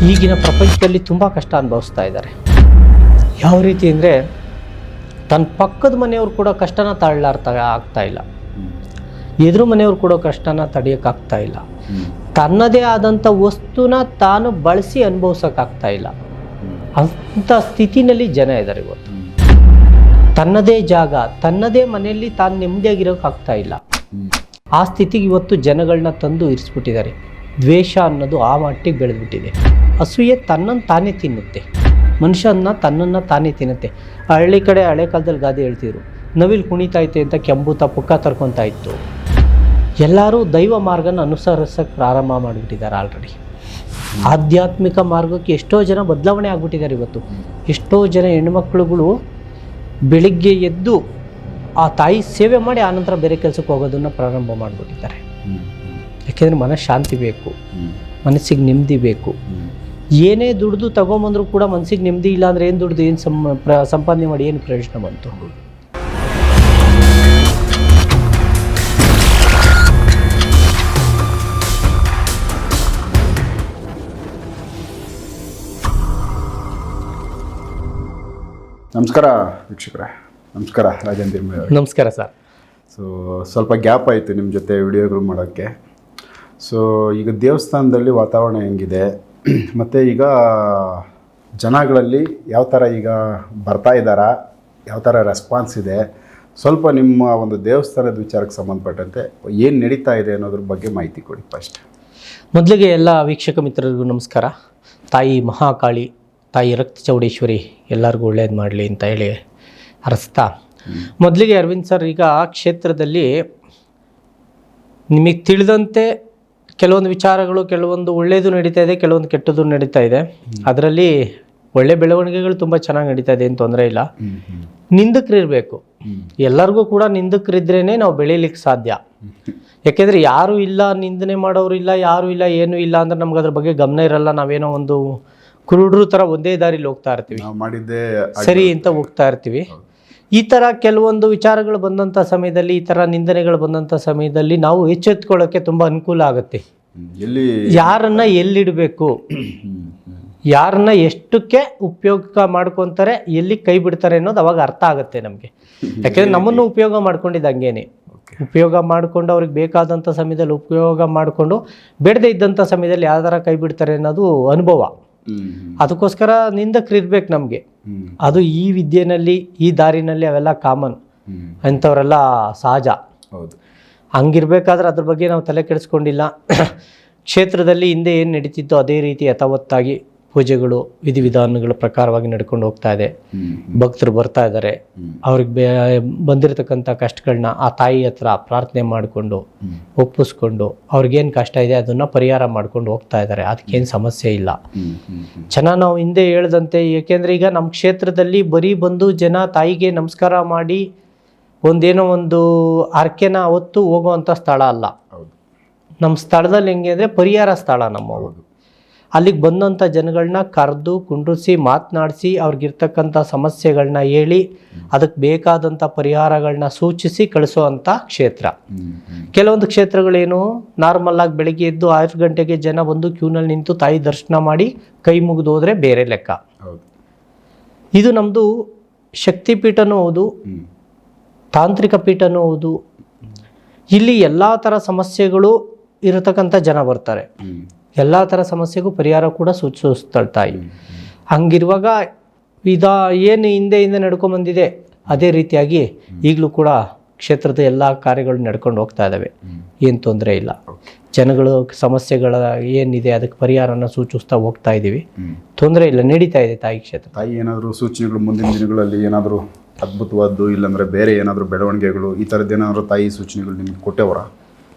ಈಗಿನ ಪ್ರಪಂಚದಲ್ಲಿ ತುಂಬ ಕಷ್ಟ ಅನುಭವಿಸ್ತಾ ಇದ್ದಾರೆ. ಯಾವ ರೀತಿ ಅಂದರೆ ತನ್ನ ಪಕ್ಕದ ಮನೆಯವ್ರು ಕೂಡ ಕಷ್ಟನ ಆಗ್ತಾ ಇಲ್ಲ, ಎದುರು ಮನೆಯವ್ರು ಕೂಡ ಕಷ್ಟನ ತಡೆಯೋಕ್ಕಾಗ್ತಾ ಇಲ್ಲ, ತನ್ನದೇ ಆದಂಥ ವಸ್ತುನ ತಾನು ಬಳಸಿ ಅನುಭವಿಸೋಕ್ಕಾಗ್ತಾ ಇಲ್ಲ. ಅಂಥ ಸ್ಥಿತಿನಲ್ಲಿ ಜನ ಇದ್ದಾರೆ ಇವತ್ತು. ತನ್ನದೇ ಜಾಗ, ತನ್ನದೇ ಮನೆಯಲ್ಲಿ ತಾನು ನೆಮ್ಮದಿಯಾಗಿರೋಕ್ಕಾಗ್ತಾ ಇಲ್ಲ. ಆ ಸ್ಥಿತಿಗೆ ಇವತ್ತು ಜನಗಳನ್ನ ತಂದು ಇರಿಸ್ಬಿಟ್ಟಿದ್ದಾರೆ. ದ್ವೇಷ ಅನ್ನೋದು ಆ ಮಟ್ಟಿಗೆ ಬೆಳೆದ್ಬಿಟ್ಟಿದೆ. ಅಸೂಯೆ ತನ್ನನ್ನು ತಾನೇ ತಿನ್ನುತ್ತೆ, ಮನುಷ್ಯನ ತನ್ನನ್ನು ತಾನೇ ತಿನ್ನುತ್ತೆ. ಹಳ್ಳಿ ಕಡೆ ಹಳೆ ಕಾಲದಲ್ಲಿ ಗಾದೆ ಹೇಳ್ತಿದ್ರು, ನವಿಲು ಕುಣಿತೈತೆ ಅಂತ ಕೆಂಬೂತ ಪುಕ್ಕ ತರ್ಕೊತಾ ಇತ್ತು. ಎಲ್ಲರೂ ದೈವ ಮಾರ್ಗನ ಅನುಸರಿಸೋಕ್ಕೆ ಪ್ರಾರಂಭ ಮಾಡಿಬಿಟ್ಟಿದ್ದಾರೆ ಆಲ್ರೆಡಿ. ಆಧ್ಯಾತ್ಮಿಕ ಮಾರ್ಗಕ್ಕೆ ಎಷ್ಟೋ ಜನ ಬದಲಾವಣೆ ಆಗಿಬಿಟ್ಟಿದ್ದಾರೆ ಇವತ್ತು. ಎಷ್ಟೋ ಜನ ಹೆಣ್ಮಕ್ಳುಗಳು ಬೆಳಿಗ್ಗೆ ಎದ್ದು ಆ ತಾಯಿ ಸೇವೆ ಮಾಡಿ ಆನಂತರ ಬೇರೆ ಕೆಲಸಕ್ಕೆ ಹೋಗೋದನ್ನು ಪ್ರಾರಂಭ ಮಾಡಿಬಿಟ್ಟಿದ್ದಾರೆ. ಯಾಕೆಂದರೆ ಮನಃಶಾಂತಿ ಬೇಕು, ಮನಸ್ಸಿಗೆ ನೆಮ್ಮದಿ ಬೇಕು. ಏನೇ ದುಡ್ದು ತಗೊಂಬಂದರೂ ಕೂಡ ಮನಸ್ಸಿಗೆ ನೆಮ್ಮದಿ ಇಲ್ಲ ಅಂದರೆ ಏನು ದುಡ್ದು ಏನು ಸಂಪಾದನೆ ಮಾಡಿ ಏನು ಪ್ರಯೋಜನ ಬಂತು? ನಮಸ್ಕಾರ ವೀಕ್ಷಕರೇ. ನಮಸ್ಕಾರ ರಾಜೇಂದ್ರ ಮೇ. ನಮಸ್ಕಾರ ಸರ್. ಸೊ ಸ್ವಲ್ಪ ಗ್ಯಾಪ್ ಆಯಿತು ನಿಮ್ಮ ಜೊತೆ ವಿಡಿಯೋಗಳು ಮಾಡೋಕ್ಕೆ. ಸೊ ಈಗ ದೇವಸ್ಥಾನದಲ್ಲಿ ವಾತಾವರಣ ಹೆಂಗಿದೆ ಮತ್ತು ಈಗ ಜನಗಳಲ್ಲಿ ಯಾವ ಥರ ಈಗ ಬರ್ತಾ ಇದ್ದಾರಾ, ಯಾವ ಥರ ರೆಸ್ಪಾನ್ಸ್ ಇದೆ, ಸ್ವಲ್ಪ ನಿಮ್ಮ ಒಂದು ದೇವಸ್ಥಾನದ ವಿಚಾರಕ್ಕೆ ಸಂಬಂಧಪಟ್ಟಂತೆ ಏನು ನಡೀತಾ ಇದೆ ಅನ್ನೋದ್ರ ಬಗ್ಗೆ ಮಾಹಿತಿ ಕೊಡಿ ಫಸ್ಟ್. ಮೊದಲಿಗೆ ಎಲ್ಲ ವೀಕ್ಷಕ ಮಿತ್ರರಿಗೂ ನಮಸ್ಕಾರ. ತಾಯಿ ಮಹಾಕಾಳಿ, ತಾಯಿ ರಕ್ತ ಚೌಡೇಶ್ವರಿ ಎಲ್ಲರಿಗೂ ಒಳ್ಳೇದು ಮಾಡಲಿ ಅಂತ ಹೇಳಿ ಹರಸ್ತಾ, ಮೊದಲಿಗೆ ಅರವಿಂದ್ ಸರ್, ಈಗ ಆ ಕ್ಷೇತ್ರದಲ್ಲಿ ನಿಮಗೆ ತಿಳಿದಂತೆ ಕೆಲವೊಂದು ವಿಚಾರಗಳು, ಕೆಲವೊಂದು ಒಳ್ಳೆಯದು ನಡೀತಾ ಇದೆ, ಕೆಲವೊಂದು ಕೆಟ್ಟದ್ದು ನಡೀತಾ ಇದೆ. ಅದರಲ್ಲಿ ಒಳ್ಳೆ ಬೆಳವಣಿಗೆಗಳು ತುಂಬ ಚೆನ್ನಾಗಿ ನಡೀತಾ ಇದೆ, ಏನು ತೊಂದರೆ ಇಲ್ಲ. ನಿಂದಕರಿರಬೇಕು, ಎಲ್ಲರಿಗೂ ಕೂಡ ನಿಂದಕರಿದ್ರೇ ನಾವು ಬೆಳೀಲಿಕ್ಕೆ ಸಾಧ್ಯ. ಯಾಕೆಂದರೆ ಯಾರೂ ಇಲ್ಲ, ನಿಂದನೆ ಮಾಡೋರು ಇಲ್ಲ, ಯಾರೂ ಇಲ್ಲ, ಏನೂ ಇಲ್ಲ ಅಂದ್ರೆ ನಮ್ಗೆ ಅದ್ರ ಬಗ್ಗೆ ಗಮನ ಇರಲ್ಲ. ನಾವೇನೋ ಒಂದು ಕುರುಡ್ರು ಥರ ಒಂದೇ ದಾರಿಲಿ ಹೋಗ್ತಾ ಇರ್ತೀವಿ, ಸರಿ ಅಂತ ಹೋಗ್ತಾ ಇರ್ತೀವಿ. ಈ ಥರ ಕೆಲವೊಂದು ವಿಚಾರಗಳು ಬಂದಂಥ ಸಮಯದಲ್ಲಿ, ಈ ಥರ ನಿಂದನೆಗಳು ಬಂದಂಥ ಸಮಯದಲ್ಲಿ ನಾವು ಎಚ್ಚೆತ್ಕೊಳ್ಳೋಕ್ಕೆ ತುಂಬ ಅನುಕೂಲ ಆಗುತ್ತೆ. ಯಾರನ್ನ ಎಲ್ಲಿಡಬೇಕು, ಯಾರನ್ನ ಎಷ್ಟಕ್ಕೆ ಉಪಯೋಗ ಮಾಡ್ಕೊತಾರೆ, ಎಲ್ಲಿ ಕೈ ಬಿಡ್ತಾರೆ ಅನ್ನೋದು ಅವಾಗ ಅರ್ಥ ಆಗುತ್ತೆ ನಮಗೆ. ಯಾಕೆಂದರೆ ನಮ್ಮನ್ನು ಉಪಯೋಗ ಮಾಡ್ಕೊಂಡಿದ್ದು ಹಂಗೇನೆ. ಉಪಯೋಗ ಮಾಡಿಕೊಂಡು ಅವ್ರಿಗೆ ಬೇಕಾದಂಥ ಸಮಯದಲ್ಲಿ ಉಪಯೋಗ ಮಾಡಿಕೊಂಡು, ಬೇಡದೇ ಇದ್ದಂಥ ಸಮಯದಲ್ಲಿ ಯಾವ ಥರ ಕೈ ಬಿಡ್ತಾರೆ ಅನ್ನೋದು ಅನುಭವ. ಅದಕ್ಕೋಸ್ಕರ ನಿಂದಕರಿರ್ಬೇಕು ನಮಗೆ. ಅದು ಈ ವಿದ್ಯೆನಲ್ಲಿ, ಈ ದಾರಿನಲ್ಲಿ ಅವೆಲ್ಲ ಕಾಮನ್, ಅಂಥವರೆಲ್ಲ ಸಹಜ. ಹಂಗಿರ್ಬೇಕಾದ್ರೆ ಅದ್ರ ಬಗ್ಗೆ ನಾವು ತಲೆ ಕೆಡಿಸ್ಕೊಂಡಿಲ್ಲ. ಕ್ಷೇತ್ರದಲ್ಲಿ ಹಿಂದೆ ಏನು ನಡೀತಿತ್ತೋ ಅದೇ ರೀತಿ ಯಥಾವತ್ತಾಗಿ ಪೂಜೆಗಳು, ವಿಧಿವಿಧಾನಗಳ ಪ್ರಕಾರವಾಗಿ ನಡ್ಕೊಂಡು ಹೋಗ್ತಾ ಇದೆ. ಭಕ್ತರು ಬರ್ತಾ ಇದ್ದಾರೆ, ಅವ್ರಿಗೆ ಬಂದಿರತಕ್ಕಂಥ ಕಷ್ಟಗಳನ್ನ ಆ ತಾಯಿ ಹತ್ರ ಪ್ರಾರ್ಥನೆ ಮಾಡಿಕೊಂಡು ಒಪ್ಪಿಸ್ಕೊಂಡು ಅವ್ರಿಗೇನು ಕಷ್ಟ ಇದೆ ಅದನ್ನು ಪರಿಹಾರ ಮಾಡ್ಕೊಂಡು ಹೋಗ್ತಾ ಇದ್ದಾರೆ. ಅದಕ್ಕೇನು ಸಮಸ್ಯೆ ಇಲ್ಲ. ಚೆನ್ನಾಗಿ ನಾವು ಹಿಂದೆ ಹೇಳ್ದಂತೆ, ಏಕೆಂದರೆ ಈಗ ನಮ್ಮ ಕ್ಷೇತ್ರದಲ್ಲಿ ಬರೀ ಬಂದು ಜನ ತಾಯಿಗೆ ನಮಸ್ಕಾರ ಮಾಡಿ ಒಂದೇನೋ ಒಂದು ಹರಕೆನ ಹೊತ್ತು ಹೋಗುವಂಥ ಸ್ಥಳ ಅಲ್ಲ. ನಮ್ಮ ಸ್ಥಳದಲ್ಲಿ ಹೆಂಗೆ ಅಂದರೆ ಪರಿಹಾರ ಸ್ಥಳ ನಮ್ಮವು. ಅಲ್ಲಿಗೆ ಬಂದಂಥ ಜನಗಳನ್ನ ಕರೆದು ಕುಂಡ್ರಿಸಿ ಮಾತನಾಡಿಸಿ ಅವ್ರಿಗಿರ್ತಕ್ಕಂಥ ಸಮಸ್ಯೆಗಳನ್ನ ಹೇಳಿ ಅದಕ್ಕೆ ಬೇಕಾದಂಥ ಪರಿಹಾರಗಳನ್ನ ಸೂಚಿಸಿ ಕಳಿಸೋವಂಥ ಕ್ಷೇತ್ರ. ಕೆಲವೊಂದು ಕ್ಷೇತ್ರಗಳೇನು ನಾರ್ಮಲ್ಲಾಗಿ ಬೆಳಗ್ಗೆ ಎದ್ದು 6 ಗಂಟೆಗೆ ಜನ ಬಂದು ಕ್ಯೂನಲ್ಲಿ ನಿಂತು ತಾಯಿ ದರ್ಶನ ಮಾಡಿ ಕೈ ಮುಗಿದು ಹೋದರೆ ಬೇರೆ ಲೆಕ್ಕ. ಇದು ನಮ್ಮದು ಶಕ್ತಿಪೀಠನೂ ಹೌದು, ತಾಂತ್ರಿಕ ಪೀಠನೂ ಹೌದು. ಇಲ್ಲಿ ಎಲ್ಲ ಥರ ಸಮಸ್ಯೆಗಳು ಇರತಕ್ಕಂಥ ಜನ ಬರ್ತಾರೆ. ಎಲ್ಲ ಥರ ಸಮಸ್ಯೆಗೂ ಪರಿಹಾರ ಕೂಡ ಸೂಚಿಸ್ತಾಳೆ ತಾಯಿ. ಹಂಗಿರುವಾಗ ಏನು ಹಿಂದೆ ನಡ್ಕೊಂಬಂದಿದೆ ಅದೇ ರೀತಿಯಾಗಿ ಈಗಲೂ ಕೂಡ ಕ್ಷೇತ್ರದ ಎಲ್ಲ ಕಾರ್ಯಗಳು ನಡ್ಕೊಂಡು ಹೋಗ್ತಾ ಇದ್ದಾವೆ. ಏನು ತೊಂದರೆ ಇಲ್ಲ. ಜನಗಳು ಸಮಸ್ಯೆಗಳ ಏನಿದೆ ಅದಕ್ಕೆ ಪರಿಹಾರನ ಸೂಚಿಸ್ತಾ ಹೋಗ್ತಾ ಇದ್ದೀವಿ. ತೊಂದರೆ ಇಲ್ಲ, ನಡೀತಾ ಇದೆ ತಾಯಿ ಕ್ಷೇತ್ರ. ತಾಯಿ ಏನಾದರೂ ಸೂಚನೆಗಳು ಮುಂದಿನ ದಿನಗಳಲ್ಲಿ ಏನಾದರೂ ಅದ್ಭುತವಾದ್ದು, ಇಲ್ಲಾಂದರೆ ಬೇರೆ ಏನಾದರೂ ಬೆಳವಣಿಗೆಗಳು, ಈ ಥರದ್ದು ಏನಾದರೂ ತಾಯಿ ಸೂಚನೆಗಳು ನಿಮಗೆ ಕೊಟ್ಟೆವರ?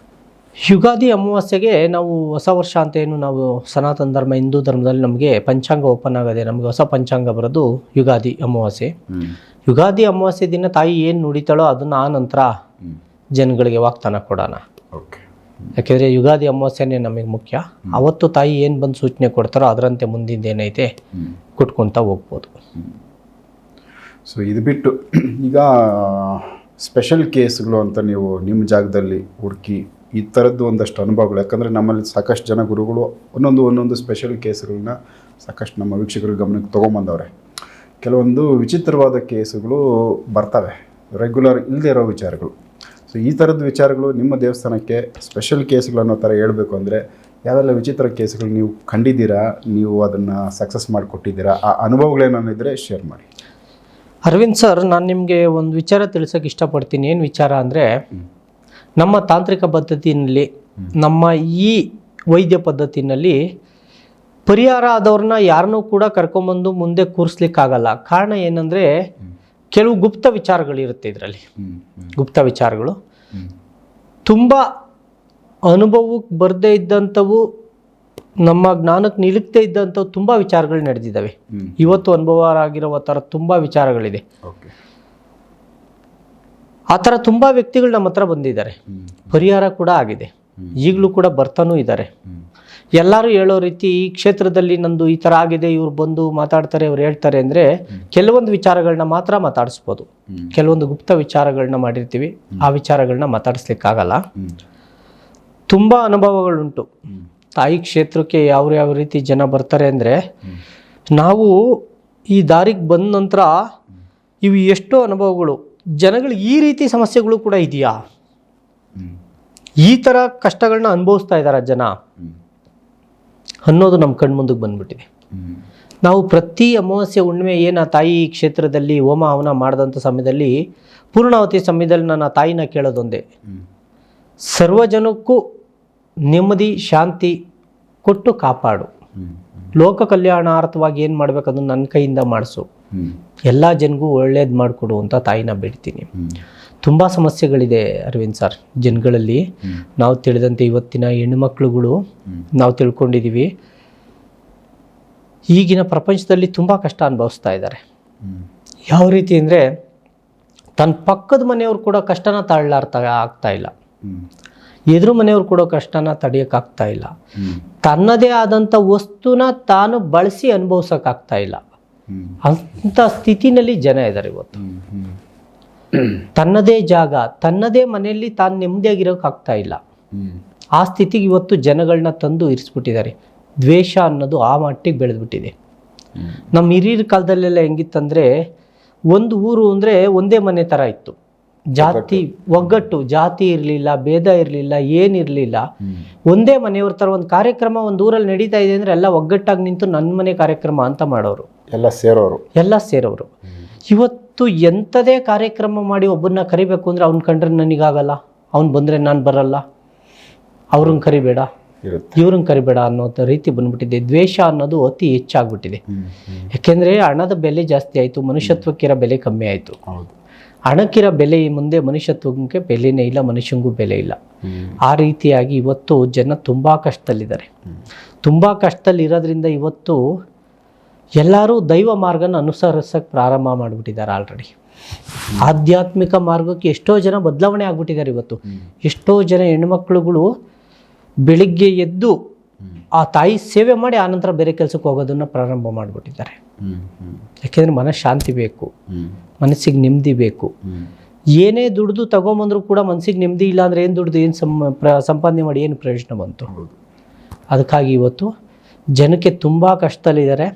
ಯುಗಾದಿ ಅಮಾವಾಸ್ಯೆಗೆ ನಾವು ಹೊಸ ವರ್ಷ ಅಂತ ಏನು ನಾವು ಸನಾತನ ಧರ್ಮ, ಹಿಂದೂ ಧರ್ಮದಲ್ಲಿ ನಮಗೆ ಪಂಚಾಂಗ ಓಪನ್ ಆಗದೆ. ನಮಗೆ ಹೊಸ ಪಂಚಾಂಗ ಬರೋದು ಯುಗಾದಿ ಅಮಾವಾಸ್ಯೆ. ಯುಗಾದಿ ಅಮಾವಾಸ್ಯೆ ದಿನ ತಾಯಿ ಏನು ನುಡಿತಾಳೋ ಅದನ್ನು ಆ ನಂತರ ಜನಗಳಿಗೆ ವಾಗ್ದಾನ ಕೊಡೋಣ. ಯಾಕೆಂದರೆ ಯುಗಾದಿ ಅಮಾವಾಸ್ಯೆನೇ ನಮಗೆ ಮುಖ್ಯ. ಅವತ್ತು ತಾಯಿ ಏನು ಬಂದು ಸೂಚನೆ ಕೊಡ್ತಾರೋ ಅದರಂತೆ ಮುಂದಿನ ಏನೈತೆ ಕೊಟ್ಕೊತಾ ಹೋಗ್ಬೋದು. ಸೊ ಇದು ಬಿಟ್ಟು ಈಗ ಸ್ಪೆಷಲ್ ಕೇಸ್ಗಳು ಅಂತ ನೀವು ನಿಮ್ಮ ಜಾಗದಲ್ಲಿ ಹುಡುಕಿ ಈ ಥರದ್ದು ಒಂದಷ್ಟು ಅನುಭವಗಳು, ಯಾಕಂದರೆ ನಮ್ಮಲ್ಲಿ ಸಾಕಷ್ಟು ಜನ ಗುರುಗಳು ಒಂದೊಂದು ಸ್ಪೆಷಲ್ ಕೇಸ್ಗಳನ್ನ ಸಾಕಷ್ಟು ನಮ್ಮ ವೀಕ್ಷಕರ ಗಮನಕ್ಕೆ ತೊಗೊಂಬಂದವ್ರೆ. ಕೆಲವೊಂದು ವಿಚಿತ್ರವಾದ ಕೇಸುಗಳು ಬರ್ತವೆ, ರೆಗ್ಯುಲರ್ ಇಲ್ಲದೆ ಇರೋ ವಿಚಾರಗಳು. ಸೊ ಈ ಥರದ ವಿಚಾರಗಳು ನಿಮ್ಮ ದೇವಸ್ಥಾನಕ್ಕೆ ಸ್ಪೆಷಲ್ ಕೇಸ್ಗಳು ಅನ್ನೋ ಥರ ಹೇಳಬೇಕು ಅಂದರೆ ಯಾವೆಲ್ಲ ವಿಚಿತ್ರ ಕೇಸುಗಳು ನೀವು ಕಂಡಿದ್ದೀರಾ, ನೀವು ಅದನ್ನು ಸಕ್ಸಸ್ ಮಾಡಿಕೊಟ್ಟಿದ್ದೀರಾ, ಆ ಅನುಭವಗಳೇನಿದ್ರೆ ಶೇರ್ ಮಾಡಿ. ಅರವಿಂದ್ ಸರ್, ನಾನು ನಿಮಗೆ ಒಂದು ವಿಚಾರ ತಿಳಿಸೋಕೆ ಇಷ್ಟಪಡ್ತೀನಿ. ಏನು ವಿಚಾರ ಅಂದರೆ, ನಮ್ಮ ತಾಂತ್ರಿಕ ಪದ್ಧತಿಯಲ್ಲಿ, ನಮ್ಮ ಈ ವೈದ್ಯ ಪದ್ಧತಿನಲ್ಲಿ ಪರಿಹಾರ ಆದವ್ರನ್ನ ಯಾರನ್ನೂ ಕೂಡ ಕರ್ಕೊಂಬಂದು ಮುಂದೆ ಕೂರಿಸ್ಲಿಕ್ಕಾಗಲ್ಲ. ಕಾರಣ ಏನಂದರೆ, ಕೆಲವು ಗುಪ್ತ ವಿಚಾರಗಳಿರುತ್ತೆ ಇದರಲ್ಲಿ. ಗುಪ್ತ ವಿಚಾರಗಳು ತುಂಬ ಅನುಭವಕ್ಕೆ ಬರದೇ ಇದ್ದಂಥವು, ನಮ್ಮ ಜ್ಞಾನಕ್ಕೆ ನಿಲುಕದೇ ಇದ್ದಂಥವು ತುಂಬ ವಿಚಾರಗಳು ನಡೆದಿದ್ದಾವೆ. ಇವತ್ತು ಅನುಭವ ಆಗಿರೋ ಥರ ತುಂಬ ವಿಚಾರಗಳಿದೆ. ಆ ಥರ ತುಂಬ ವ್ಯಕ್ತಿಗಳು ನಮ್ಮ ಹತ್ರ ಬಂದಿದ್ದಾರೆ, ಪರಿಹಾರ ಕೂಡ ಆಗಿದೆ, ಈಗಲೂ ಕೂಡ ಬರ್ತಾನೂ ಇದ್ದಾರೆ. ಎಲ್ಲರೂ ಹೇಳೋ ರೀತಿ ಈ ಕ್ಷೇತ್ರದಲ್ಲಿ ನಂದು ಈ ಥರ ಆಗಿದೆ, ಇವ್ರು ಬಂದು ಮಾತಾಡ್ತಾರೆ, ಇವ್ರು ಹೇಳ್ತಾರೆ ಅಂದರೆ ಕೆಲವೊಂದು ವಿಚಾರಗಳನ್ನ ಮಾತ್ರ ಮಾತಾಡಿಸ್ಬೋದು. ಕೆಲವೊಂದು ಗುಪ್ತ ವಿಚಾರಗಳನ್ನ ಮಾಡಿರ್ತೀವಿ, ಆ ವಿಚಾರಗಳನ್ನ ಮಾತಾಡಿಸ್ಲಿಕ್ಕಾಗಲ್ಲ. ತುಂಬ ಅನುಭವಗಳುಂಟು. ತಾಯಿ ಕ್ಷೇತ್ರಕ್ಕೆ ಯಾವ ರೀತಿ ಜನ ಬರ್ತಾರೆ ಅಂದರೆ, ನಾವು ಈ ದಾರಿಗೆ ಬಂದ ನಂತರ ಇವು ಎಷ್ಟೋ ಅನುಭವಗಳು, ಜನಗಳಿಗೆ ಈ ರೀತಿ ಸಮಸ್ಯೆಗಳು ಕೂಡ ಇದೆಯಾ, ಈ ಥರ ಕಷ್ಟಗಳನ್ನ ಅನುಭವಿಸ್ತಾ ಇದ್ದಾರೆ ಜನ ಅನ್ನೋದು ನಮ್ಮ ಕಣ್ಮುಂದಕ್ಕೆ ಬಂದ್ಬಿಟ್ಟಿದೆ. ನಾವು ಪ್ರತಿ ಅಮಾವಾಸ್ಯೆ ಹುಣ್ಣಿಮೆ ಏನು ತಾಯಿ ಕ್ಷೇತ್ರದಲ್ಲಿ ಹೋಮ ಹವನ ಮಾಡಿದಂಥ ಸಮಯದಲ್ಲಿ, ಪೂರ್ಣಾವತಿ ಸಮಯದಲ್ಲಿ ನನ್ನ ತಾಯಿನ ಕೇಳೋದೊಂದೇ, ಸರ್ವ ಜನಕ್ಕೂ ನೆಮ್ಮದಿ ಶಾಂತಿ ಕೊಟ್ಟು ಕಾಪಾಡು, ಲೋಕ ಕಲ್ಯಾಣಾರ್ಥವಾಗಿ ಏನು ಮಾಡ್ಬೇಕು ಅದನ್ನು ನನ್ನ ಕೈಯಿಂದ ಮಾಡಿಸು, ಎಲ್ಲ ಜನಗೂ ಒಳ್ಳೇದು ಮಾಡಿಕೊಡು ಅಂತ ತಾಯಿನ ಬೇಡ್ತೀನಿ. ತುಂಬ ಸಮಸ್ಯೆಗಳಿದೆ ಅರವಿಂದ್ ಸರ್ ಜನಗಳಲ್ಲಿ. ನಾವು ತಿಳಿದಂತೆ ಇವತ್ತಿನ ಹೆಣ್ಣುಮಕ್ಳುಗಳು ನಾವು ತಿಳ್ಕೊಂಡಿದ್ದೀವಿ, ಈಗಿನ ಪ್ರಪಂಚದಲ್ಲಿ ತುಂಬ ಕಷ್ಟ ಅನುಭವಿಸ್ತಾ ಇದ್ದಾರೆ. ಯಾವ ರೀತಿ ಅಂದರೆ, ತನ್ನ ಪಕ್ಕದ ಮನೆಯವ್ರು ಕೂಡ ಕಷ್ಟನ ಆಗ್ತಾ ಇಲ್ಲ, ಎದುರು ಮನೆಯವ್ರು ಕೊಡೋ ಕಷ್ಟನ ತಡೆಯೋಕ್ಕಾಗ್ತಾ ಇಲ್ಲ, ತನ್ನದೇ ಆದಂಥ ವಸ್ತುನ ತಾನು ಬಳಸಿ ಅನುಭವಿಸೋಕ್ಕಾಗ್ತಾ ಇಲ್ಲ. ಅಂಥ ಸ್ಥಿತಿನಲ್ಲಿ ಜನ ಇದ್ದಾರೆ ಇವತ್ತು. ತನ್ನದೇ ಜಾಗ, ತನ್ನದೇ ಮನೆಯಲ್ಲಿ ತಾನು ನೆಮ್ಮದಿಯಾಗಿರೋಕ್ಕಾಗ್ತಾ ಇಲ್ಲ. ಆ ಸ್ಥಿತಿಗೆ ಇವತ್ತು ಜನಗಳನ್ನ ತಂದು ಇರಿಸ್ಬಿಟ್ಟಿದ್ದಾರೆ. ದ್ವೇಷ ಅನ್ನೋದು ಆ ಮಟ್ಟಿಗೆ ಬೆಳೆದ್ಬಿಟ್ಟಿದೆ. ನಮ್ಮ ಹಿರಿಯರ ಕಾಲದಲ್ಲೆಲ್ಲ ಹೆಂಗಿತ್ತಂದರೆ, ಒಂದು ಊರು ಅಂದರೆ ಒಂದೇ ಮನೆ ಥರ ಇತ್ತು. ಜಾತಿ ಒಗ್ಗಟ್ಟು, ಜಾತಿ ಇರಲಿಲ್ಲ, ಭೇದ ಇರಲಿಲ್ಲ, ಏನಿರಲಿಲ್ಲ. ಒಂದೇ ಮನೆಯವ್ರ ಥರ ಒಂದು ಕಾರ್ಯಕ್ರಮ ಒಂದು ಊರಲ್ಲಿ ನಡೀತಾ ಇದೆ ಅಂದರೆ ಎಲ್ಲ ಒಗ್ಗಟ್ಟಾಗಿ ನಿಂತು ನನ್ನ ಮನೆ ಕಾರ್ಯಕ್ರಮ ಅಂತ ಮಾಡೋರು, ಎಲ್ಲ ಸೇರೋರು. ಇವತ್ತು ಎಂಥದೇ ಕಾರ್ಯಕ್ರಮ ಮಾಡಿ ಒಬ್ಬರನ್ನ ಕರಿಬೇಕು ಅಂದರೆ ಅವ್ನು ಕಂಡ್ರೆ ನನಗಾಗಲ್ಲ, ಅವ್ನು ಬಂದರೆ ನಾನು ಬರಲ್ಲ, ಅವ್ರನ್ನ ಕರಿಬೇಡ, ಇವ್ರನ್ನ ಕರಿಬೇಡ ಅನ್ನೋ ರೀತಿ ಬಂದ್ಬಿಟ್ಟಿದೆ. ದ್ವೇಷ ಅನ್ನೋದು ಅತಿ ಹೆಚ್ಚಾಗ್ಬಿಟ್ಟಿದೆ. ಯಾಕೆಂದರೆ ಹಣದ ಬೆಲೆ ಜಾಸ್ತಿ ಆಯಿತು, ಮನುಷ್ಯತ್ವಕ್ಕಿರೋ ಬೆಲೆ ಕಮ್ಮಿ ಆಯಿತು. ಹಣಕ್ಕಿರೋ ಬೆಲೆ ಮುಂದೆ ಮನುಷ್ಯತ್ವಕ್ಕೆ ಬೆಲೆನೇ ಇಲ್ಲ, ಮನುಷ್ಯಂಗೂ ಬೆಲೆ ಇಲ್ಲ. ಆ ರೀತಿಯಾಗಿ ಇವತ್ತು ಜನ ತುಂಬ ಕಷ್ಟದಲ್ಲಿದ್ದಾರೆ. ತುಂಬ ಕಷ್ಟದಲ್ಲಿ ಇರೋದ್ರಿಂದ ಇವತ್ತು ಎಲ್ಲರೂ ದೈವ ಮಾರ್ಗನ ಅನುಸರಿಸೋಕ್ಕೆ ಪ್ರಾರಂಭ ಮಾಡಿಬಿಟ್ಟಿದ್ದಾರೆ ಆಲ್ರೆಡಿ. ಆಧ್ಯಾತ್ಮಿಕ ಮಾರ್ಗಕ್ಕೆ ಎಷ್ಟೋ ಜನ ಬದಲಾವಣೆ ಆಗ್ಬಿಟ್ಟಿದ್ದಾರೆ ಇವತ್ತು. ಎಷ್ಟೋ ಜನ ಹೆಣ್ಮಕ್ಳುಗಳು ಬೆಳಿಗ್ಗೆ ಎದ್ದು ಆ ತಾಯಿ ಸೇವೆ ಮಾಡಿ ಆನಂತರ ಬೇರೆ ಕೆಲಸಕ್ಕೆ ಹೋಗೋದನ್ನು ಪ್ರಾರಂಭ ಮಾಡಿಬಿಟ್ಟಿದ್ದಾರೆ. ಯಾಕೆಂದರೆ ಮನಃಶಾಂತಿ ಬೇಕು, ಮನಸ್ಸಿಗೆ ನೆಮ್ಮದಿ ಬೇಕು. ಏನೇ ದುಡ್ದು ತಗೊಂಬಂದ್ರು ಕೂಡ ಮನಸ್ಸಿಗೆ ನೆಮ್ಮದಿ ಇಲ್ಲ ಅಂದರೆ ಏನು ದುಡ್ದು ಏನು ಸಂಪಾದನೆ ಮಾಡಿ ಏನು ಪ್ರಯೋಜನ ಬಂತು? ಅದಕ್ಕಾಗಿ ಇವತ್ತು ಜನಕ್ಕೆ ತುಂಬ ಕಷ್ಟದಲ್ಲಿದ್ದಾರೆ.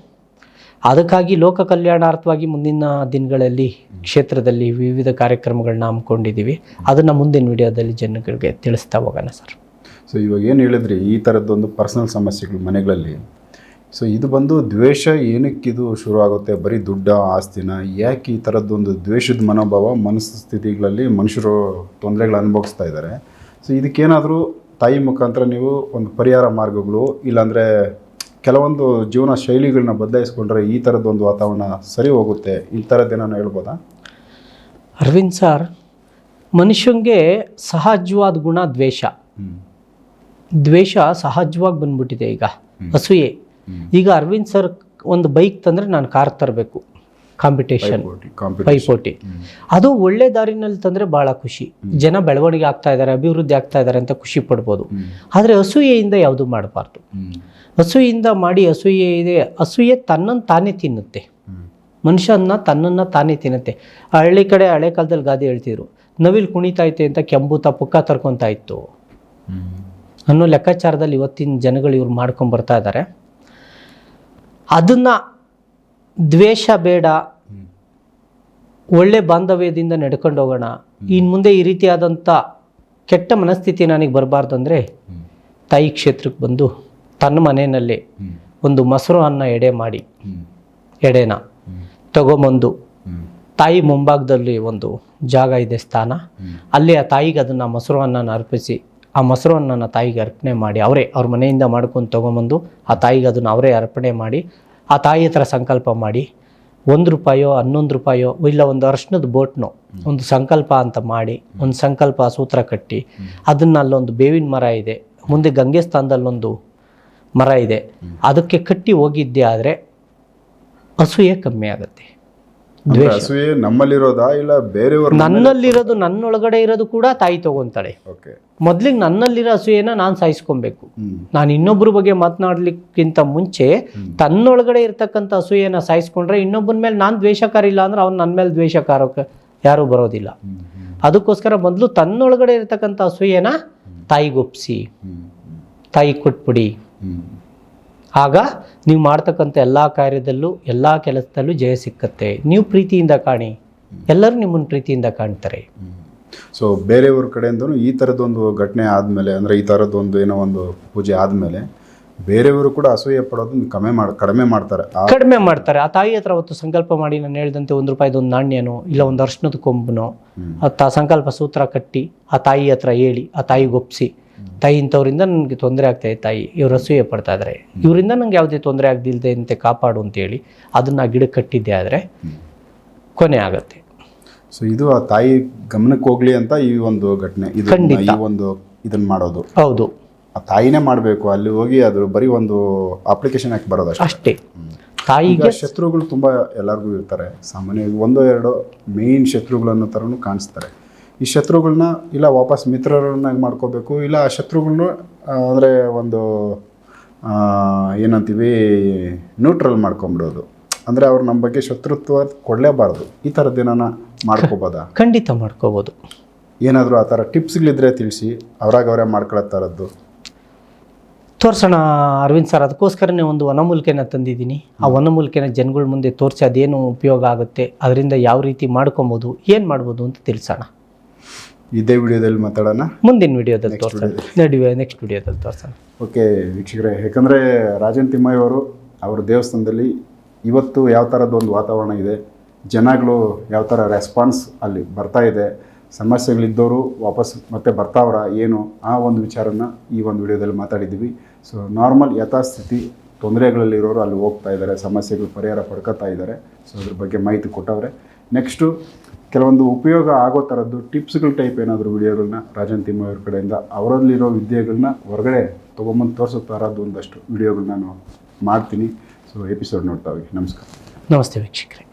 ಅದಕ್ಕಾಗಿ ಲೋಕ ಕಲ್ಯಾಣಾರ್ಥವಾಗಿ ಮುಂದಿನ ದಿನಗಳಲ್ಲಿ ಕ್ಷೇತ್ರದಲ್ಲಿ ವಿವಿಧ ಕಾರ್ಯಕ್ರಮಗಳನ್ನ ಹಮ್ಮಿಕೊಂಡಿದ್ದೀವಿ. ಅದನ್ನು ಮುಂದಿನ ವಿಡಿಯೋದಲ್ಲಿ ಜನಗಳಿಗೆ ತಿಳಿಸ್ತಾ ಹೋಗೋಣ ಸರ್. ಸೊ ಇವಾಗ ಏನು ಹೇಳಿದ್ರಿ, ಈ ಥರದ್ದೊಂದು ಪರ್ಸನಲ್ ಸಮಸ್ಯೆಗಳು ಮನೆಗಳಲ್ಲಿ. ಸೊ ಇದು ಬಂದು ದ್ವೇಷ ಏನಕ್ಕಿದು ಶುರು ಆಗುತ್ತೆ? ಬರೀ ದುಡ್ಡ ಆಸ್ತಿನ? ಯಾಕೆ ಈ ಥರದ್ದೊಂದು ದ್ವೇಷದ ಮನೋಭಾವ ಮನಸ್ಥಿತಿಗಳಲ್ಲಿ ಮನುಷ್ಯರು ತೊಂದರೆಗಳು ಅನುಭವಿಸ್ತಾ ಇದ್ದಾರೆ? ಸೊ ಇದಕ್ಕೇನಾದರೂ ತಾಯಿ ಮುಖಾಂತರ ನೀವು ಒಂದು ಪರಿಹಾರ ಮಾರ್ಗಗಳು, ಇಲ್ಲಾಂದರೆ ಕೆಲವೊಂದು ಜೀವನ ಶೈಲಿಗಳನ್ನ ಬದಲಾಯಿಸ್ಕೊಂಡ್ರೆ ಈ ಥರದ್ದೊಂದು ವಾತಾವರಣ ಸರಿ ಹೋಗುತ್ತೆ, ಈ ಥರದ್ದೇನೋ ಹೇಳ್ಬೋದಾ? ಅರವಿಂದ್ ಸರ್, ಮನುಷ್ಯಂಗೆ ಸಹಜವಾದ ಗುಣ ದ್ವೇಷ. ದ್ವೇಷ ಸಹಜವಾಗಿ ಬಂದ್ಬಿಟ್ಟಿದೆ. ಈಗ ಅಸೂಯೆ. ಈಗ ಅರವಿಂದ್ ಸರ್ ಒಂದು ಬೈಕ್ ತಂದರೆ ನಾನು ಕಾರ್ ತರಬೇಕು, ಕಾಂಪಿಟೇಷನ್, ಪೈಪೋಟಿ. ಅದು ಒಳ್ಳೆ ದಾರಿನಲ್ಲಿ ತಂದರೆ ಭಾಳ ಖುಷಿ. ಜನ ಬೆಳವಣಿಗೆ ಆಗ್ತಾ ಇದ್ದಾರೆ, ಅಭಿವೃದ್ಧಿ ಆಗ್ತಾ ಇದ್ದಾರೆ ಅಂತ ಖುಷಿ ಪಡ್ಬೋದು. ಆದರೆ ಅಸೂಯೆಯಿಂದ ಯಾವುದೂ ಮಾಡಬಾರ್ದು. ಅಸೂಯೆಯಿಂದ ಮಾಡಿ ಅಸೂಯೆ ತನ್ನನ್ನು ತಾನೇ ತಿನ್ನುತ್ತೆ, ಮನುಷ್ಯನ ತನ್ನನ್ನು ತಾನೇ ತಿನ್ನುತ್ತೆ. ಹಳ್ಳಿ ಕಡೆ ಹಳೆ ಕಾಲದಲ್ಲಿ ಗಾದೆ ಹೇಳ್ತಿದ್ರು, ನವಿಲು ಕುಣಿತಾ ಐತೆ ಅಂತ ಕೆಂಬೂತ ಪುಕ್ಕ ತರ್ಕೊತಾ ಇತ್ತು. ಅನ್ನೋ ಲೆಕ್ಕಾಚಾರದಲ್ಲಿ ಇವತ್ತಿನ ಜನಗಳು ಇವ್ರು ಮಾಡ್ಕೊಂಡು ಬರ್ತಾ ಇದ್ದಾರೆ. ಅದನ್ನು ದ್ವೇಷ ಬೇಡ, ಒಳ್ಳೆ ಬಾಂಧವ್ಯದಿಂದ ನಡ್ಕೊಂಡು ಹೋಗೋಣ, ಇನ್ನು ಮುಂದೆ ಈ ರೀತಿಯಾದಂಥ ಕೆಟ್ಟ ಮನಸ್ಥಿತಿ ನನಗೆ ಬರಬಾರ್ದು ಅಂದರೆ ತಾಯಿ ಕ್ಷೇತ್ರಕ್ಕೆ ಬಂದು ತನ್ನ ಮನೆಯಲ್ಲೇ ಒಂದು ಮೊಸರು ಅನ್ನ ಎಡೆ ಮಾಡಿ ಎಡೆನ ತಗೊಂಬಂದು ತಾಯಿ ಮುಂಭಾಗದಲ್ಲಿ ಒಂದು ಜಾಗ ಇದೆ, ಸ್ಥಾನ, ಅಲ್ಲಿ ಆ ತಾಯಿಗೆ ಅದನ್ನು ಮೊಸರು ಅನ್ನನ ಅರ್ಪಿಸಿ ಆ ಮೊಸರು ಅನ್ನನ ತಾಯಿಗೆ ಅರ್ಪಣೆ ಮಾಡಿ ಅವರೇ ಅವ್ರ ಮನೆಯಿಂದ ಮಾಡ್ಕೊಂಡು ತೊಗೊಂಬಂದು ಆ ತಾಯಿಗೆ ಅದನ್ನು ಅವರೇ ಅರ್ಪಣೆ ಮಾಡಿ ಆ ತಾಯಿ ಹತ್ರ ಸಂಕಲ್ಪ ಮಾಡಿ ₹1 ₹11 ಇಲ್ಲ ಒಂದು ಅರ್ಶನದ ಬೋಟ್ನೋ ಒಂದು ಸಂಕಲ್ಪ ಅಂತ ಮಾಡಿ ಒಂದು ಸಂಕಲ್ಪ ಸೂತ್ರ ಕಟ್ಟಿ ಅದನ್ನು ಅಲ್ಲೊಂದು ಬೇವಿನ ಮರ ಇದೆ, ಮುಂದೆ ಗಂಗೆ ಸ್ಥಾನದಲ್ಲೊಂದು ಮರ ಇದೆ, ಅದಕ್ಕೆ ಕಟ್ಟಿ ಹೋಗಿದ್ದೆ ಆದರೆ ಅಸೂಯೆ ಕಮ್ಮಿ ಆಗುತ್ತೆ. ಅಸೂಯೆ ನಮ್ಮಲ್ಲಿರೋದಾ ಇಲ್ಲ ಬೇರೆಯವರು? ನನ್ನಲ್ಲಿರೋದು, ನನ್ನೊಳಗಡೆ ಇರೋದು ಕೂಡ ತಾಯಿ ತಗೊಂತಾಳೆ. ಮೊದ್ಲಿಗೆ ನನ್ನಲ್ಲಿರೋ ಅಸೂಯೆನ ನಾನು ಸಾಯಿಸ್ಕೊಬೇಕು. ನಾನು ಇನ್ನೊಬ್ಬರ ಬಗ್ಗೆ ಮಾತನಾಡ್ಲಿಕ್ಕಿಂತ ಮುಂಚೆ ತನ್ನೊಳಗಡೆ ಇರ್ತಕ್ಕಂಥ ಅಸೂಯೆನ ಸಾಯಿಸ್ಕೊಂಡ್ರೆ ಇನ್ನೊಬ್ಬನ ಮೇಲೆ ನಾನು ದ್ವೇಷಕಾರ ಇಲ್ಲ ಅಂದ್ರೆ ಅವ್ನು ನನ್ನ ಮೇಲೆ ದ್ವೇಷಕಾರಕ್ಕೆ ಯಾರೂ ಬರೋದಿಲ್ಲ. ಅದಕ್ಕೋಸ್ಕರ ಮೊದಲು ತನ್ನೊಳಗಡೆ ಇರ್ತಕ್ಕಂಥ ಅಸೂಯೆನ ತಾಯಿಗೊಪ್ಸಿ, ತಾಯಿ ಕೊಟ್ಬಿಡಿ. ಆಗ ನೀವು ಮಾಡ್ತಕ್ಕಂಥ ಎಲ್ಲ ಕಾರ್ಯದಲ್ಲೂ ಎಲ್ಲ ಕೆಲಸದಲ್ಲೂ ಜಯ ಸಿಕ್ಕತ್ತೆ. ನೀವು ಪ್ರೀತಿಯಿಂದ ಕಾಣಿ, ಎಲ್ಲರೂ ನಿಮ್ಮನ್ನು ಪ್ರೀತಿಯಿಂದ ಕಾಣ್ತಾರೆ. ಸೊ ಬೇರೆಯವ್ರ ಕಡೆಯಿಂದನೂ ಈ ಥರದ್ದೊಂದು ಘಟನೆ ಆದಮೇಲೆ, ಅಂದರೆ ಈ ಥರದ್ದೊಂದು ಏನೋ ಒಂದು ಪೂಜೆ ಆದಮೇಲೆ ಬೇರೆಯವರು ಕೂಡ ಅಸೂಯೆ ಪಡೋದನ್ನು ಕಡಿಮೆ ಮಾಡ್ತಾರೆ. ಆ ತಾಯಿ ಹತ್ರ ಅವತ್ತು ಸಂಕಲ್ಪ ಮಾಡಿ ನಾನು ಹೇಳಿದಂತೆ ₹1 ಒಂದು ನಾಣ್ಯನೋ ಇಲ್ಲ ಒಂದು ಅರ್ಶನದ ಕೊಂಬನೋ ಸಂಕಲ್ಪ ಸೂತ್ರ ಕಟ್ಟಿ ಆ ತಾಯಿ ಹತ್ರ ಹೇಳಿ ಆ ತಾಯಿಗೆ ಒಪ್ಪಿಸಿ, ತಾಯಿ ಇಂಥವ್ರಿಂದ ನನಗೆ ತೊಂದರೆ ಆಗ್ತಾ ಇದೆ, ತಾಯಿ ಇವ್ರು ಅಸೂಯೆ ಪಡ್ತಾ ಇದ್ದಾರೆ, ಇವರಿಂದ ನಂಗೆ ಯಾವುದೇ ತೊಂದರೆ ಆಗದಿಲ್ಲದೆ ಅಂತೆ ಕಾಪಾಡು ಅಂತೇಳಿ ಅದನ್ನು ಗಿಡ ಕಟ್ಟಿದ್ದೆ ಆದರೆ ಕೊನೆ ಆಗತ್ತೆ. ಸೊ ಇದು ಆ ತಾಯಿ ಗಮನಕ್ಕೆ ಹೋಗ್ಲಿ ಅಂತ ಈ ಒಂದು ಘಟನೆ, ಇದನ್ನ ಮಾಡೋದು. ಹೌದು, ಆ ತಾಯಿನೇ ಮಾಡಬೇಕು. ಅಲ್ಲಿ ಹೋಗಿ ಅದ್ರ ಬರೀ ಒಂದು ಅಪ್ಲಿಕೇಶನ್ ಹಾಕಿ ಬರೋದು ಅಷ್ಟೇ. ತಾಯಿಗೆ ಶತ್ರುಗಳು ತುಂಬ ಎಲ್ಲರಿಗೂ ಇರ್ತಾರೆ. ಸಾಮಾನ್ಯವಾಗಿ 1-2 ಮೇನ್ ಶತ್ರುಗಳನ್ನೋ ಥರನೂ ಕಾಣಿಸ್ತಾರೆ. ಈ ಶತ್ರುಗಳನ್ನ ಇಲ್ಲ ವಾಪಸ್ ಮಿತ್ರರನ್ನಾಗಿ ಮಾಡ್ಕೋಬೇಕು, ಇಲ್ಲ ಆ ಶತ್ರುಗಳನ್ನ ಅಂದರೆ ಒಂದು ಏನಂತೀವಿ ನ್ಯೂಟ್ರಲ್ ಮಾಡ್ಕೊಂಬಿಡೋದು. ಅಂದರೆ ಅವ್ರು ನಮ್ಮ ಬಗ್ಗೆ ಶತ್ರುತ್ವ ಕೊಡಲೇಬಾರ್ದು. ಈ ಥರದ್ದೇನ ಮಾಡ್ಕೋಬೋದಾ? ಖಂಡಿತ ಮಾಡ್ಕೋಬೋದು. ಏನಾದರೂ ಆ ಥರ ಟಿಪ್ಸ್ಗಳಿದ್ರೆ ತಿಳಿಸಿ, ಅವರೇ ಮಾಡ್ಕೊಳ್ಳೋ ಥರದ್ದು ತೋರಿಸೋಣ ಅರವಿಂದ್ ಸರ್. ಅದಕ್ಕೋಸ್ಕರನೇ ಒಂದು ವನಮೂಲಿಕೆನ ತಂದಿದ್ದೀನಿ. ಆ ವನಮೂಲಿಕೆನ ಜನಗಳ ಮುಂದೆ ತೋರಿಸಿ ಅದೇನು ಉಪಯೋಗ ಆಗುತ್ತೆ, ಅದರಿಂದ ಯಾವ ರೀತಿ ಮಾಡ್ಕೊಬೋದು, ಏನು ಮಾಡ್ಬೋದು ಅಂತ ತಿಳಿಸೋಣ. ಇದೇ ವಿಡಿಯೋದಲ್ಲಿ ಮಾತಾಡೋಣ, ಮುಂದಿನ ವಿಡಿಯೋದಲ್ಲಿ ತೋರಿಸೋಣ, ನೆಕ್ಸ್ಟ್ ವಿಡಿಯೋದಲ್ಲಿ ತೋರಿಸೋಣ. ಓಕೆ ವೀಕ್ಷಕರೇ, ಯಾಕಂದರೆ ರಾಜನ್ ತಿಮ್ಮಯ್ಯ ಅವರು ಅವ್ರ ದೇವಸ್ಥಾನದಲ್ಲಿ ಇವತ್ತು ಯಾವ ಥರದ್ದೊಂದು ವಾತಾವರಣ ಇದೆ, ಜನಗಳು ಯಾವ ಥರ ರೆಸ್ಪಾನ್ಸ್ ಅಲ್ಲಿ ಬರ್ತಾ ಇದೆ, ಸಮಸ್ಯೆಗಳಿದ್ದವರು ವಾಪಸ್ ಮತ್ತೆ ಬರ್ತಾವ್ರ ಏನು, ಆ ಒಂದು ವಿಚಾರನ ಈ ಒಂದು ವಿಡಿಯೋದಲ್ಲಿ ಮಾತಾಡಿದ್ದೀವಿ. ಸೊ ನಾರ್ಮಲ್ ಯಥಾಸ್ಥಿತಿ ತೊಂದರೆಗಳಲ್ಲಿರೋರು ಅಲ್ಲಿ ಹೋಗ್ತಾ ಇದ್ದಾರೆ, ಸಮಸ್ಯೆಗಳು ಪರಿಹಾರ ಪಡ್ಕೊತಾ ಇದ್ದಾರೆ. ಸೊ ಅದ್ರ ಬಗ್ಗೆ ಮಾಹಿತಿ ಕೊಟ್ಟವ್ರೆ. ನೆಕ್ಸ್ಟು ಕೆಲವೊಂದು ಉಪಯೋಗ ಆಗೋ ಥರದ್ದು ಟಿಪ್ಸ್ಗಳ ಟೈಪ್ ಏನಾದರೂ ವಿಡಿಯೋಗಳನ್ನ ರಾಜನ್ ತಿಮ್ಮಯ್ಯ ಅವ್ರ ಕಡೆಯಿಂದ ಅವರಲ್ಲಿರೋ ವಿದ್ಯೆಗಳನ್ನ ಹೊರಗಡೆ ತೊಗೊಂಬಂದು ತೋರಿಸೋ ಥರದ್ದು ಒಂದಷ್ಟು ವಿಡಿಯೋಗಳನ್ನ ನಾನು ಮಾಡ್ತೀನಿ. ಸೊ ಎಪಿಸೋಡ್ ನೋಡ್ತಾ ಹೋಗಿ. ನಮಸ್ಕಾರ. ನಮಸ್ತೆ ವೀಕ್ಷಕರೇ.